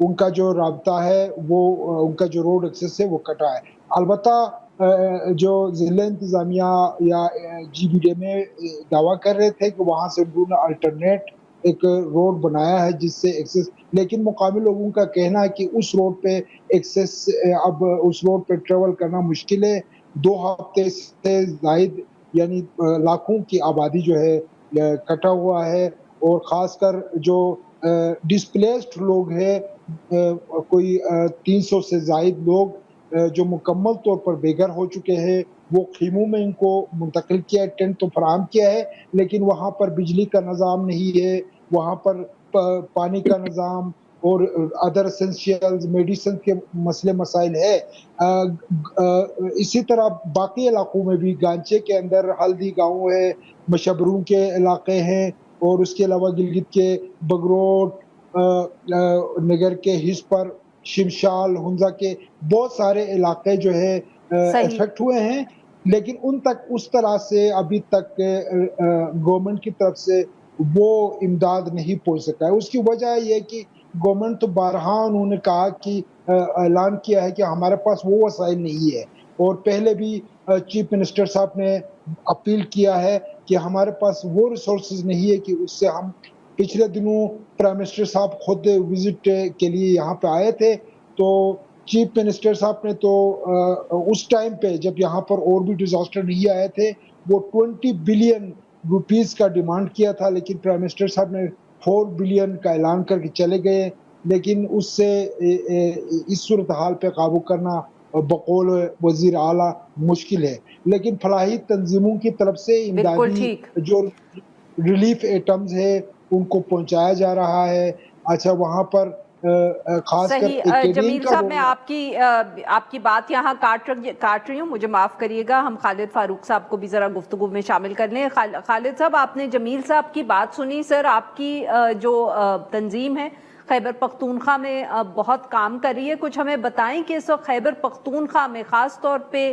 ان کا جو رابطہ ہے وہ ان کا جو روڈ ایکسس ہے وہ کٹا ہے. البتہ جو ضلع انتظامیہ یا جی بی ڈی میں دعویٰ کر رہے تھے کہ وہاں سے انہوں نے الٹرنیٹ ایک روڈ بنایا ہے جس سے ایکسس، لیکن مقامی لوگوں کا کہنا ہے کہ اس روڈ پہ ایکسس، اب اس روڈ پہ ٹریول کرنا مشکل ہے. 2 ہفتے سے زائد یعنی لاکھوں کی آبادی جو ہے کٹا ہوا ہے، اور خاص کر جو ڈسپلیسڈ لوگ ہیں، کوئی 300 سے زائد لوگ جو مکمل طور پر بے گھر ہو چکے ہیں، وہ خیموں میں ان کو منتقل کیا ہے، ٹینٹ تو فراہم کیا ہے، لیکن وہاں پر بجلی کا نظام نہیں ہے، وہاں پر پانی کا نظام اور ادر اسینشیلز میڈیسن کے مسئلے مسائل ہے. اسی طرح باقی علاقوں میں بھی گانچے کے اندر ہلدی گاؤں ہے، مشبروں کے علاقے ہیں، اور اس کے علاوہ گلگت کے بگروٹ، نگر کے حص پر، شمشال، ہنزا کے بہت سارے علاقے جو ہے صحیح. افیکٹ ہوئے ہیں، لیکن ان تک اس طرح سے ابھی تک گورنمنٹ کی طرف سے وہ امداد نہیں پہنچ سکا ہے. اس کی وجہ یہ کہ گورنمنٹ تو بارہا انہوں نے کہا کہ اعلان کیا ہے کہ ہمارے پاس وہ وسائل نہیں ہے، اور پہلے بھی چیف منسٹر صاحب نے اپیل کیا ہے کہ ہمارے پاس وہ ریسورسز نہیں ہے کہ اس سے ہم. پچھلے دنوں پرائم منسٹر صاحب خود وزٹ کے لیے یہاں پہ آئے تھے، تو چیف منسٹر صاحب نے تو اس ٹائم پہ جب یہاں پر اور بھی ڈیزاسٹر نہیں آئے تھے، وہ 20 بلین روپیز کا ڈیمانڈ کیا تھا، لیکن پرائم منسٹر صاحب نے 4 بلین کا اعلان کر کے چلے گئے. لیکن اس سے اس صورتحال پہ قابو کرنا بقول وزیر اعلیٰ مشکل ہے. لیکن فلاحی تنظیموں کی طرف سے بالکل امدادی ٹھیک. جو ریلیف ایٹمز ہے ان کو پہنچایا جا رہا ہے. اچھا، وہاں پر خاص کر صحیح. کینیڈین جمیل کا صاحب، میں رول. آپ کی بات یہاں کاٹ رہی ہوں، مجھے معاف کریے گا. ہم خالد فاروق صاحب کو بھی ذرا گفتگو میں شامل کر لیں. خالد صاحب، آپ نے جمیل صاحب کی بات سنی. سر، آپ کی جو تنظیم ہے خیبر پختونخوا میں بہت کام کر رہی ہے. کچھ ہمیں بتائیں کہ اس وقت خیبر پختونخوا میں خاص طور پہ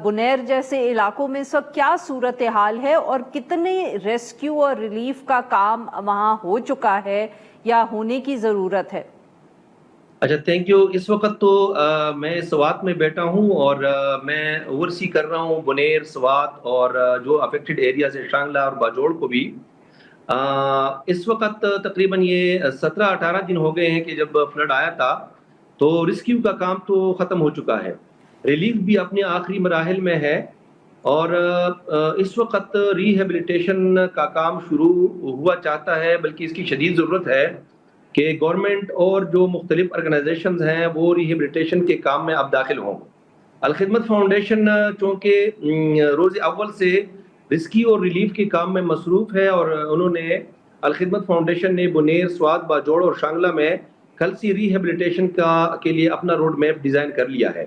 بنیر جیسے علاقوں میں اس وقت کیا صورتحال ہے، اور کتنے ریسکیو اور ریلیف کا کام وہاں ہو چکا ہے یا ہونے کی ضرورت ہے؟ اچھا، تھینک یو. اس وقت تو میں سوات میں بیٹھا ہوں، اور میں اوورسی کر رہا ہوں بنیر، سوات اور جو افیکٹڈ ایریاز ہے شانگلہ اور باجوڑ کو بھی. اس وقت تقریباً یہ 17-18 دن ہو گئے ہیں کہ جب فلڈ آیا تھا تو ریسکیو کا کام تو ختم ہو چکا ہے، ریلیف بھی اپنے آخری مراحل میں ہے، اور اس وقت ریہیبلیٹیشن کا کام شروع ہوا چاہتا ہے، بلکہ اس کی شدید ضرورت ہے کہ گورنمنٹ اور جو مختلف آرگنائزیشنز ہیں وہ ریہیبلیٹیشن کے کام میں اب داخل ہوں. الخدمت فاؤنڈیشن چونکہ روز اول سے ریسکیو اور ریلیف کے کام میں مصروف ہے، اور انہوں نے الخدمت فاؤنڈیشن نے بنیر، سوات، باجوڑ اور شانگلہ میں کلسی ریہیبلیٹیشن کے لیے اپنا روڈ میپ ڈیزائن کر لیا ہے.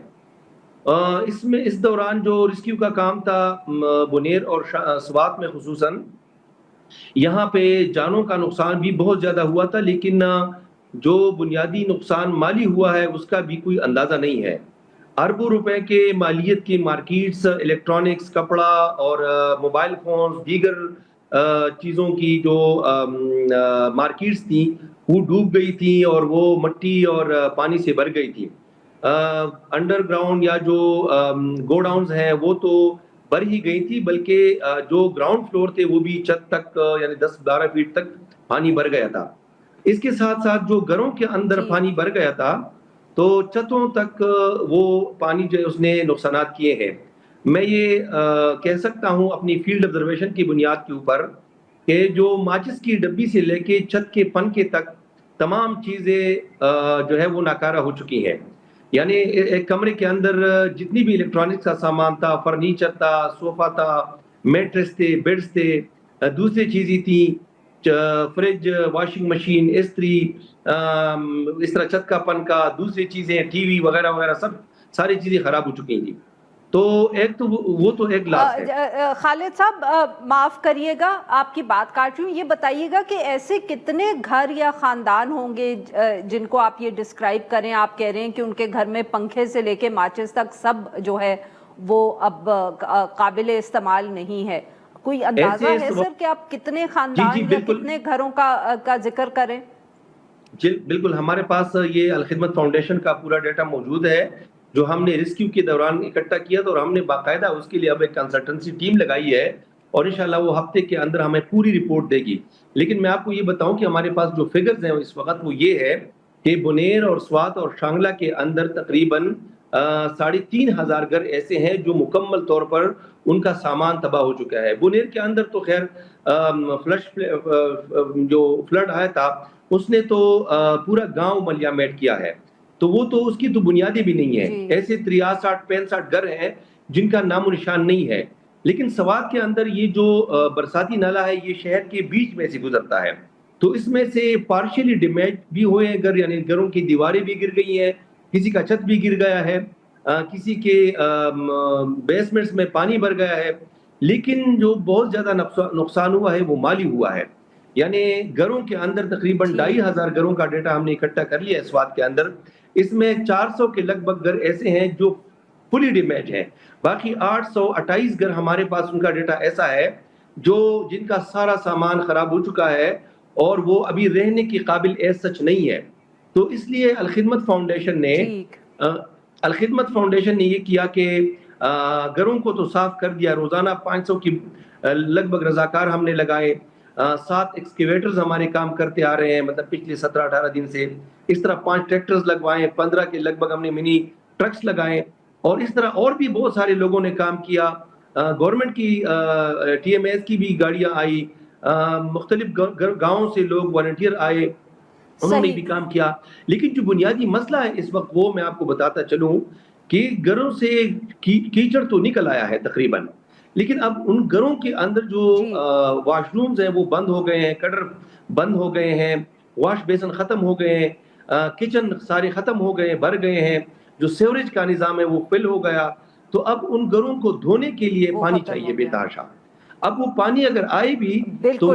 اس دوران جو ریسکیو کا کام تھا بنیر اور سوات میں خصوصاً، یہاں پہ جانوں کا نقصان بھی بہت زیادہ ہوا تھا، لیکن جو بنیادی نقصان مالی ہوا ہے اس کا بھی کوئی اندازہ نہیں ہے. اربوں روپے کے مالیت کی مارکیٹس، الیکٹرانکس، کپڑا اور موبائل فونز، دیگر چیزوں کی جو مارکیٹس تھیں وہ ڈوب گئی تھیں، اور وہ مٹی اور پانی سے بھر گئی تھی. انڈر گراؤنڈ یا جو گوڈاؤنز ہیں وہ تو بھر ہی گئی تھی، بلکہ جو گراؤنڈ فلور تھے وہ بھی چھت تک یعنی 10-12 فیٹ تک پانی بھر گیا تھا. اس کے ساتھ ساتھ جو گھروں کے اندر پانی بھر گیا تھا تو چھتوں تک وہ پانی جو اس نے نقصانات کیے ہیں. میں یہ کہہ سکتا ہوں اپنی فیلڈ آبزرویشن کی بنیاد کے اوپر کہ جو ماچس کی ڈبی سے لے کے چھت کے پنکھے تک تمام چیزیں جو ہے وہ ناکارہ ہو چکی ہیں. یعنی ایک کمرے کے اندر جتنی بھی الیکٹرانکس کا سامان تھا، فرنیچر تھا، صوفہ تھا، میٹریس تھے، بیڈز تھے، دوسری چیزیں تھیں، فریج، واشنگ مشین، استری، اس طرح چھت کا پنکھا، دوسری چیزیں، ٹی وی وغیرہ وغیرہ، ساری چیزیں خراب ہو چکی تھیں. تو ایک تو وہ تو ایک لاس ہے. خالد صاحب، معاف کریے گا، آپ کی بات کاٹ رہی ہوں. یہ بتائیے گا کہ ایسے کتنے گھر یا خاندان ہوں گے جن کو آپ یہ ڈسکرائب کریں؟ آپ کہہ رہے ہیں کہ ان کے گھر میں پنکھے سے لے کے ماچس تک سب جو ہے وہ اب قابل استعمال نہیں ہے. کوئی اندازہ ہے سر کہ آپ کتنے خاندان یا کتنے گھروں کا ذکر کریں؟ بالکل ہمارے پاس یہ الخدمت فاؤنڈیشن کا پورا ڈیٹا موجود ہے جو ہم نے ریسکیو کے دوران اکٹھا کیا تھا، اور ہم نے باقاعدہ اس کے لیے اب ایک کنسلٹنسی ٹیم لگائی ہے، اور انشاءاللہ وہ ہفتے کے اندر ہمیں پوری رپورٹ دے گی. لیکن میں آپ کو یہ بتاؤں کہ ہمارے پاس جو فگرز ہیں اس وقت وہ یہ ہے کہ بنیر اور سوات اور شانگلہ کے اندر تقریباً 3,500 گھر ایسے ہیں جو مکمل طور پر ان کا سامان تباہ ہو چکا ہے. بنیر کے اندر تو خیر جو فلڈ آیا تھا اس نے تو پورا گاؤں ملیامیٹ کیا ہے، تو وہ تو اس کی تو بنیادیں بھی نہیں ہے. ایسے 63-65 گھر ہیں جن کا نام و نشان نہیں ہے. لیکن سوات کے اندر یہ جو برساتی نالا ہے یہ شہر کے بیچ میں سے گزرتا ہے، تو اس میں سے پارشلی ڈیمیج بھی ہوئے ہیں گھر، یعنی گھروں کی دیواریں بھی گر گئی ہیں، کسی کا چھت بھی گر گیا ہے، کسی کے بیسمنٹس میں پانی بھر گیا ہے. لیکن جو بہت زیادہ نقصان ہوا ہے وہ مالی ہوا ہے. یعنی گھروں کے اندر تقریباً 2,500 گھروں کا ڈیٹا ہم نے اکٹھا کر لیا ہے سوات کے اندر. اس میں 400 کے لگ بھگ گھر ایسے ہیں جو فلی ڈیمیج ہیں، باقی 828 گھر ہمارے پاس ان کا ڈیٹا ایسا ہے جو جن کا سارا سامان خراب ہو چکا ہے اور وہ ابھی رہنے کی قابل ایز سچ نہیں ہے. تو اس لیے الخدمت فاؤنڈیشن نے یہ کیا کہ گھروں کو تو صاف کر دیا. روزانہ 500 کی لگ بھگ رضاکار ہم نے لگائے، 7 ایکسکیویٹرز ہمارے کام کرتے آ رہے ہیں، مطلب پچھلے 17-18 دن سے. اس طرح 5 ٹریکٹرز لگوائے، 15 کے لگ بھگ ہم نے منی ٹرکس لگائے، اور اس طرح اور بھی بہت سارے لوگوں نے کام کیا. گورنمنٹ کی ٹی ایم ایس کی بھی گاڑیاں آئی، مختلف گاؤں سے لوگ والنٹیئر آئے، انہوں نے بھی کام کیا. لیکن جو بنیادی مسئلہ ہے اس وقت وہ میں آپ کو بتاتا چلوں کہ گھروں سے کیچڑ تو نکل آیا ہے تقریباً، لیکن اب ان گھروں کے اندر جو واش رومز ہیں وہ بند ہو گئے ہیں، کٹر بند ہو گئے ہیں، واش بیسن ختم ہو گئے ہیں، کچن سارے ختم ہو گئے، بھر گئے ہیں، جو سیوریج کا نظام ہے وہ فل ہو گیا. تو اب ان گھروں کو دھونے کے لیے پانی چاہیے بے تحاشا. اب وہ پانی اگر آئے بھی تو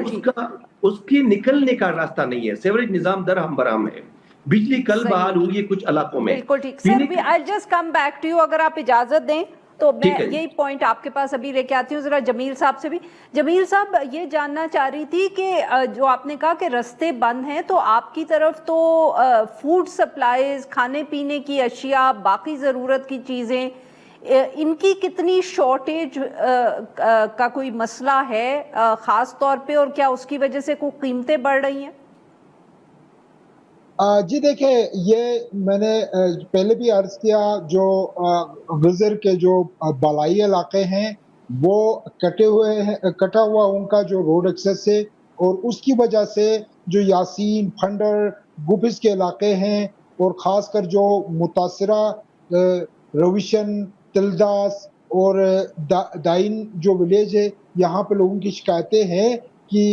اس کی نکلنے کا راستہ نہیں ہے. سیوریج نظام درہم برہم ہے. بجلی کل بحال ہوئی ہے کچھ علاقوں میں. بالکل ٹھیک سر، I'll just come back to you اگر آپ اجازت دیں تو میں یہی پوائنٹ آپ کے پاس ابھی لے کے آتی ہوں ذرا جمیل صاحب سے بھی. جمیل صاحب یہ جاننا چاہ رہی تھی کہ جو آپ نے کہا کہ رستے بند ہیں، تو آپ کی طرف تو فوڈ سپلائیز، کھانے پینے کی اشیاء، باقی ضرورت کی چیزیں، ان کی کتنی شارٹیج کا کوئی مسئلہ ہے خاص طور پہ، اور کیا اس کی وجہ سے کوئی قیمتیں بڑھ رہی ہیں؟ جی دیکھیں، یہ میں نے پہلے بھی عرض کیا، جو غزر کے جو بالائی علاقے ہیں وہ کٹا ہوا ان کا جو روڈ ایکسس ہے، اور اس کی وجہ سے جو یاسین، پھنڈر، گوبس کے علاقے ہیں، اور خاص کر جو متاثرہ رویشن، تلداس اور دائن جو ولیج ہے، یہاں پہ لوگوں کی شکایتیں ہیں کہ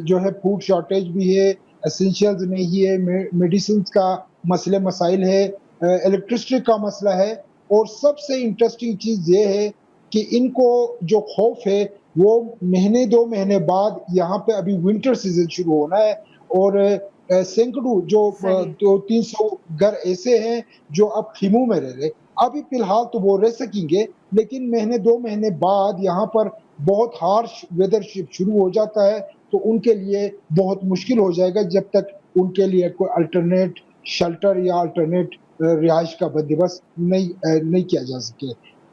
جو ہے فوڈ شارٹیج بھی ہے، اسینشیلز نہیں ہے، میڈیسنز کا مسئلے مسائل ہے، الیکٹرسٹی کا مسئلہ ہے. اور سب سے انٹرسٹنگ چیز یہ ہے کہ ان کو جو خوف ہے وہ مہینے 2 مہینے بعد یہاں پہ ابھی ونٹر سیزن شروع ہونا ہے، اور سینکڑوں جو 200-300 گھر ایسے ہیں جو اب خیموں میں رہ رہے. ابھی فی الحال تو وہ رہ سکیں گے، لیکن مہینے 2 مہینے بعد یہاں پر بہت ہارش ویدر شروع ہو جاتا ہے، تو ان کے لیے بہت مشکل ہو جائے گا جب تک ان کے لیے کوئی الٹرنیٹ شیلٹر یا الٹرنیٹ رہائش کا بندوبست نہیں کیا جا سکے.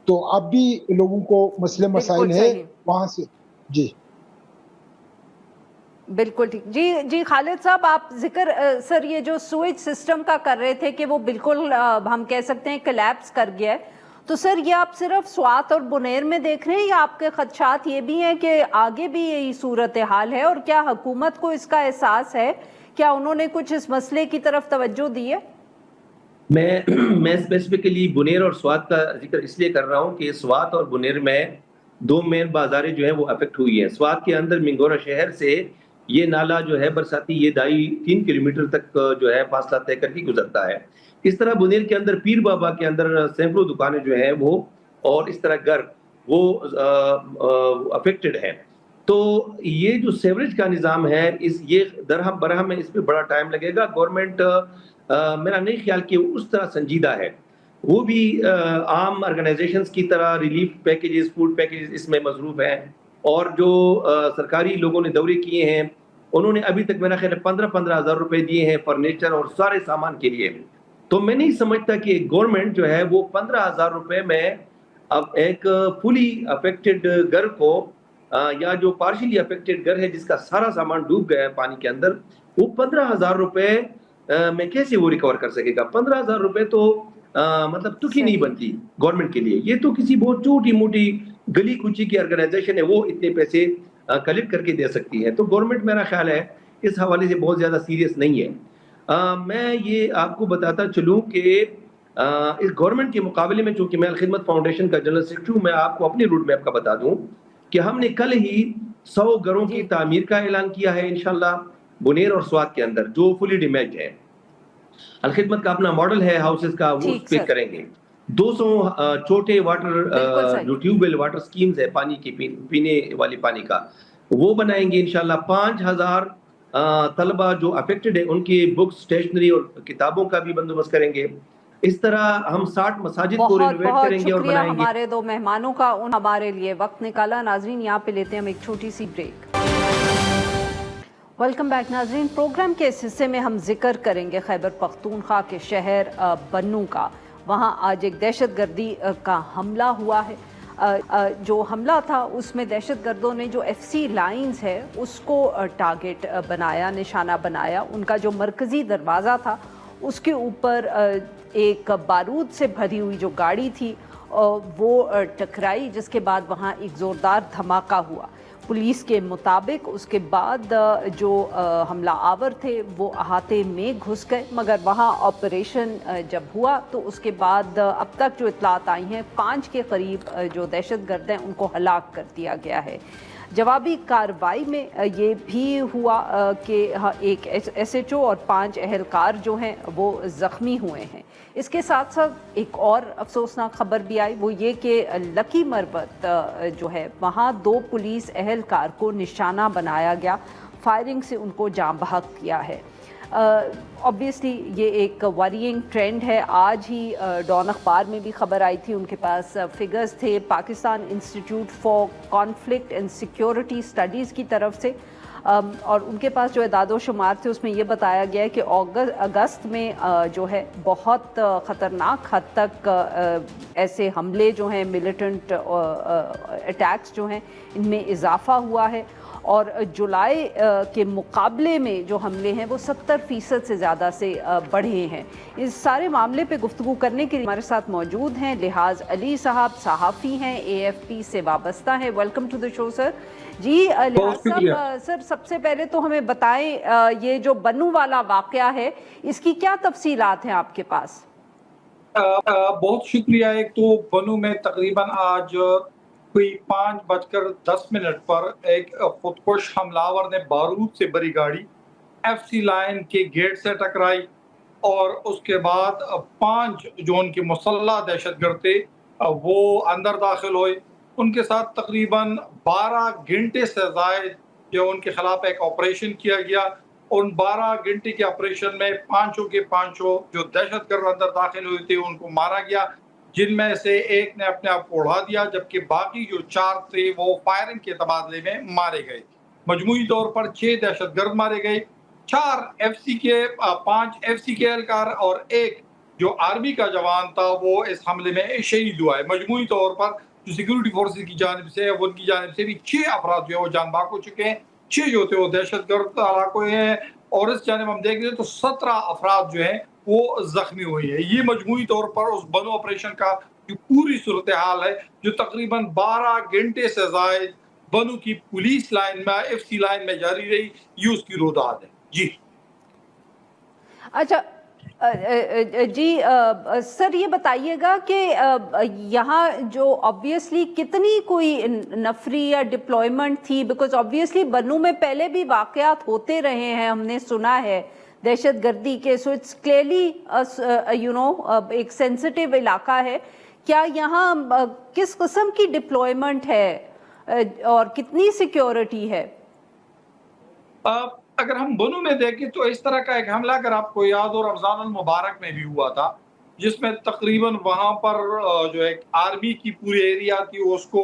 تو اب بھی لوگوں کو مسئلے مسائل ہے وہاں سے. جی بالکل ٹھیک. جی خالد صاحب، آپ ذکر سر یہ جو سویج سسٹم کا کر رہے تھے کہ وہ بالکل ہم کہہ سکتے ہیں کلیپس کر گیا ہے، تو سر یہ آپ صرف سوات اور بنیر میں دیکھ رہے ہیں یا آپ کے خدشات یہ بھی ہیں کہ آگے بھی یہی صورتحال ہے، اور کیا حکومت کو اس کا احساس ہے؟ کیا انہوں نے کچھ اس مسئلے کی طرف توجہ دی ہے؟ میں اسپیسیفکلی بنیر اور سوات کا ذکر اس لیے کر رہا ہوں کہ سوات اور بنیر میں 2 مین بازاریں جو ہیں وہ افیکٹ ہوئی ہیں. سوات کے اندر منگورا شہر سے یہ نالا جو ہے برساتی یہ 3 کلومیٹر تک جو ہے فاصلہ طے کر کے گزرتا ہے. اس طرح بنیر کے اندر پیر بابا کے اندر سینکڑوں دکانیں جو ہیں وہ اور اس طرح گھر وہ افیکٹڈ ہیں. تو یہ جو سیوریج کا نظام ہے یہ درہم برہم ہے، اس پہ بڑا ٹائم لگے گا. گورنمنٹ میرا نہیں خیال کہ اس طرح سنجیدہ ہے. وہ بھی عام آرگنائزیشنز کی طرح ریلیف پیکیجز، فوڈ پیکیجز اس میں مصروف ہیں، اور جو سرکاری لوگوں نے دورے کیے ہیں انہوں نے ابھی تک میرا خیال ہے 15,000 روپے دیے ہیں فرنیچر اور سارے سامان کے لیے. تو میں نہیں سمجھتا کہ گورنمنٹ جو ہے وہ 15,000 روپے میں اب ایک فلی افیکٹڈ گھر کو یا جو پارشلی افیکٹڈ گھر ہے جس کا سارا سامان ڈوب گیا ہے پانی کے اندر, وہ 15,000 روپے میں کیسے وہ ریکور کر سکے گا؟ 15,000 روپے تو مطلب ٹکی نہیں بنتی گورنمنٹ کے لیے. یہ تو کسی بہت چھوٹی موٹی گلی کوچی کی آرگنائزیشن ہے وہ اتنے پیسے کلیکٹ کر کے دے سکتی ہے. تو گورنمنٹ میرا خیال ہے اس حوالے سے بہت زیادہ سیریس نہیں ہے. میں یہ آپ کو بتاتا چلوں کہ اس گورنمنٹ کے مقابلے میں, چونکہ میں الخدمت فاؤنڈیشن کا جنرل سیکرٹری ہوں, میں آپ کو اپنی روڈ میپ کا بتا دوں کہ ہم نے کل ہی 100 گھروں کی تعمیر کا اعلان کیا ہے انشاءاللہ بنیر اور سوات کے اندر جو فلی ڈیمیج ہے. الخدمت کا اپنا ماڈل ہے ہاؤسز کا, وہ اس پہ کریں گے. 200 چھوٹے واٹر جو ٹیوب ویل واٹر سکیمز ہے پانی کی پینے والی پانی کا, وہ بنائیں گے انشاءاللہ. 5,000 طلبہ جو افیکٹڈ ہیں ان کی بکس, اسٹیشنری اور کتابوں کا بھی بندوبست کریں گے. اس طرح ہم 60 مساجد کو رینوویٹ کریں گے اور بنائیں گے. ہمارے دو مہمانوں کا ہمارے لیے وقت نکالا. ناظرین یہاں پہ لیتے ہیں ہم ایک چھوٹی سی بریک. ویلکم بیک ناظرین. پروگرام کے اس حصے میں ہم ذکر کریں گے خیبر پختونخوا کے شہر بنوں کا. وہاں آج ایک دہشت گردی کا حملہ ہوا ہے. جو حملہ تھا اس میں دہشت گردوں نے جو ایف سی لائنز ہے اس کو ٹارگٹ بنایا, نشانہ بنایا. ان کا جو مرکزی دروازہ تھا اس کے اوپر ایک بارود سے بھری ہوئی جو گاڑی تھی وہ ٹکرائی, جس کے بعد وہاں ایک زوردار دھماکہ ہوا. پولیس کے مطابق اس کے بعد جو حملہ آور تھے وہ احاطے میں گھس گئے, مگر وہاں آپریشن جب ہوا تو اس کے بعد اب تک جو اطلاعات آئی ہیں 5 کے قریب جو دہشت گرد ہیں ان کو ہلاک کر دیا گیا ہے. جوابی کارروائی میں یہ بھی ہوا کہ ایک ایس ایچ او اور 5 اہلکار جو ہیں وہ زخمی ہوئے ہیں. اس کے ساتھ ساتھ ایک اور افسوسناک خبر بھی آئی, وہ یہ کہ لکی مروت جو ہے وہاں 2 پولیس اہلکار کو نشانہ بنایا گیا, فائرنگ سے ان کو جاں بحق کیا ہے. obviously یہ ایک worrying ٹرینڈ ہے. آج ہی ڈان اخبار میں بھی خبر آئی تھی, ان کے پاس فگرز تھے Pakistan institute for conflict and security studies کی طرف سے, اور ان کے پاس جو اعداد و شمار تھے اس میں یہ بتایا گیا ہے کہ اگست میں جو ہے بہت خطرناک حد تک ایسے حملے جو ہیں ملیٹنٹ اٹیکس جو ہیں ان میں اضافہ ہوا ہے, اور جولائی کے مقابلے میں جو حملے ہیں وہ 70% سے زیادہ سے بڑھے ہیں. اس سارے معاملے پہ گفتگو کرنے کے لیے ہمارے ساتھ موجود ہیں لحاظ علی صاحب, صحافی ہیں, AFP سے وابستہ ہیں. ویلکم ٹو دا شو سر. جی لحاظ صاحب, سر سب سے پہلے تو ہمیں بتائیں یہ جو بنوں والا واقعہ ہے اس کی کیا تفصیلات ہیں آپ کے پاس؟ بہت شکریہ. ایک تو بنوں میں تقریباً آج کوئی 5:10 پر ایک خودکش حملہ آور نے بارود سے بھری گاڑی ایف سی لائن کے گیٹ سے ٹکرائی, اور اس کے بعد 5 جو ان کے مسلح دہشت گرد تھے وہ اندر داخل ہوئے. ان کے ساتھ تقریباً 12 گھنٹے سے زائد جو ان کے خلاف ایک آپریشن کیا گیا. ان 12 گھنٹے کے آپریشن میں 5 کے 5 جو دہشت گرد اندر داخل ہوئے تھے ان کو مارا گیا, جن میں سے ایک نے اپنے آپ کو اڑا دیا, جبکہ باقی جو 4 تھے وہ فائرنگ کے تبادلے میں مارے گئے. مجموعی طور پر 6 دہشت گرد مارے گئے, 5 ایف سی کے اہلکار اور ایک جو آرمی کا جوان تھا وہ اس حملے میں شہید ہوا ہے. مجموعی طور پر جو سیکورٹی فورسز کی جانب سے ان کی جانب سے بھی 6 افراد جو ہے وہ جان بحق ہو چکے ہیں, 6 جو تھے وہ دہشت گرد ہلاک ہوئے ہیں, اور اس جانب ہم دیکھ رہے تو 17 افراد جو ہیں وہ زخمی ہوئے ہیں. یہ مجموعی طور پر اس بنو آپریشن کا جو پوری صورتحال ہے جو تقریباً 12 گھنٹے سے زائد بنو کی پولیس لائن میں ایف سی لائن میں جاری رہی, یہ اس کی روداد ہے. جی اچھا جی سر یہ بتائیے گا کہ یہاں جو آبویسلی کتنی کوئی نفری یا ڈپلائمنٹ تھی, بیکاز آبویسلی بنوں میں پہلے بھی واقعات ہوتے رہے ہیں, ہم نے سنا ہے دہشت گردی کے, سو اٹس کلیئرلی ایک سینسٹیو علاقہ ہے. کیا یہاں کس قسم کی ڈپلائمنٹ ہے اور کتنی سیکیورٹی ہے؟ اگر ہم بنوں میں دیکھیں تو اس طرح کا ایک حملہ اگر آپ کو یاد ہو رمضان المبارک میں بھی ہوا تھا, جس میں تقریباً وہاں پر جو ایک آرمی کی پوری ایریا تھی اس کو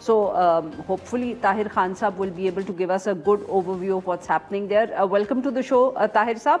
So hopefully Tahir Khan Sahab will be able to give us a good overview of what's happening there. Welcome to the show, Tahir Sahab.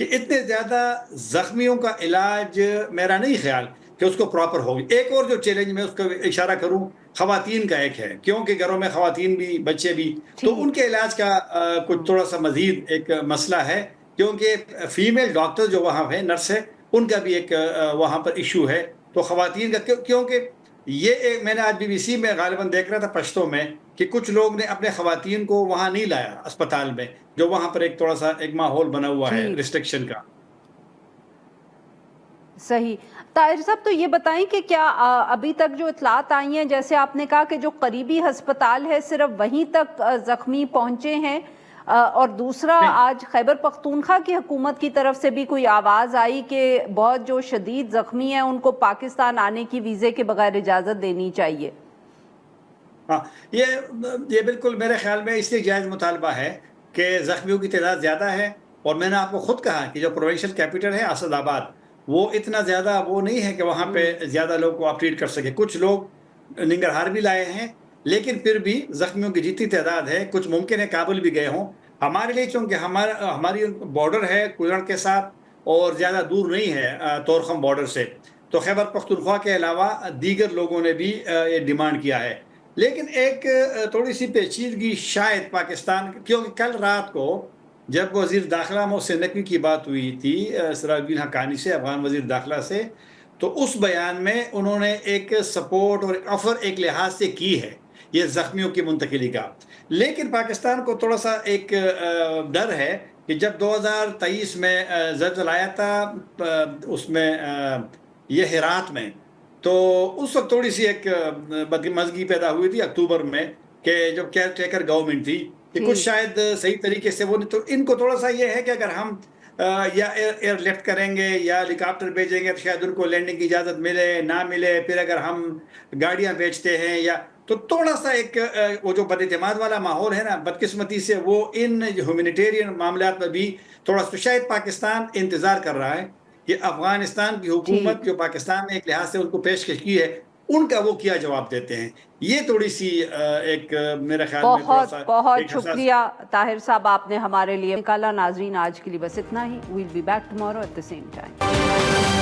کہ اتنے زیادہ زخمیوں کا علاج میرا نہیں خیال کہ اس کو پراپر ہوگی. ایک اور جو چیلنج میں اس کو اشارہ کروں خواتین کا ایک ہے, کیونکہ گھروں میں خواتین بھی بچے بھی, تو ان کے علاج کا کچھ تھوڑا سا مزید ایک مسئلہ ہے, کیونکہ فیمیل ڈاکٹر جو وہاں ہے, نرس ہے, ان کا بھی ایک وہاں پر ایشو ہے. تو خواتین کا کیونکہ یہ میں نے آج بی بی سی میں غالباً دیکھ رہا تھا پشتوں میں کہ کچھ لوگ نے اپنے خواتین کو وہاں نہیں لایا اسپتال میں, جو وہاں پر ایک تھوڑا سا ایک ماحول بنا ہوا ہے ریسٹرکشن کا. صحیح. طاہر صاحب تو یہ بتائیں کہ کیا ابھی تک جو اطلاعات آئی ہیں, جیسے آپ نے کہا کہ جو قریبی ہسپتال ہے صرف وہیں تک زخمی پہنچے ہیں, اور دوسرا آج خیبر پختونخوا کی حکومت کی طرف سے بھی کوئی آواز آئی کہ بہت جو شدید زخمی ہیں ان کو پاکستان آنے کی ویزے کے بغیر اجازت دینی چاہیے. ہاں, یہ بالکل میرے خیال میں اس لیے جائز مطالبہ ہے کہ زخمیوں کی تعداد زیادہ ہے, اور میں نے آپ کو خود کہا کہ جو پروونشل کیپٹل ہے اسد آباد, وہ اتنا زیادہ وہ نہیں ہے کہ وہاں پہ زیادہ لوگ کو آپ ٹریٹ کر سکے. کچھ لوگ ننگرہار بھی لائے ہیں, لیکن پھر بھی زخمیوں کی جتنی تعداد ہے, کچھ ممکن ہے کابل بھی گئے ہوں. ہمارے لیے چونکہ ہماری بارڈر ہے کوئلڑ کے ساتھ اور زیادہ دور نہیں ہے طورخم بارڈر سے, تو خیبر پختونخوا کے علاوہ دیگر لوگوں نے بھی یہ ڈیمانڈ کیا ہے. لیکن ایک تھوڑی سی پیچیدگی شاید پاکستان, کیونکہ کل رات کو جب وزیر داخلہ محسن نقوی کی بات ہوئی تھی سراج الدین حقانی سے, افغان وزیر داخلہ سے, تو اس بیان میں انہوں نے ایک سپورٹ اور آفر ایک لحاظ سے کی ہے یہ زخمیوں کی منتقلی کا. لیکن پاکستان کو تھوڑا سا ایک ڈر ہے کہ جب 2023 میں زلزلہ آیا تھا اس میں یہ ہرات میں, تو اس وقت تھوڑی سی ایک بدمزگی پیدا ہوئی تھی اکتوبر میں, کہ جب کیئر ٹیکر گورنمنٹ تھی کہ کچھ شاید صحیح طریقے سے وہ نہیں, تو ان کو تھوڑا سا یہ ہے کہ اگر ہم یا ایئر لفٹ کریں گے یا ہیلی کاپٹر بھیجیں گے تو شاید ان کو لینڈنگ کی اجازت ملے نہ ملے, پھر اگر ہم گاڑیاں بیچتے ہیں یا, تو تھوڑا سا ایک وہ جو بد اعتماد والا ماحول ہے نا, بدقسمتی سے وہ ان ہیومینیٹیرین معاملات میں بھی تھوڑا سا شاید پاکستان انتظار کر رہا ہے کہ افغانستان کی حکومت جو پاکستان نے ایک لحاظ سے ان کو پیشکش کی ہے, ان کا وہ کیا جواب دیتے ہیں. یہ تھوڑی سی ایک میرے خیال میں بہت بہت شکریہ طاہر صاحب, آپ نے ہمارے لیے نکالا. ناظرین آج کے لیے بس اتنا ہی. We'll be back tomorrow at the same time.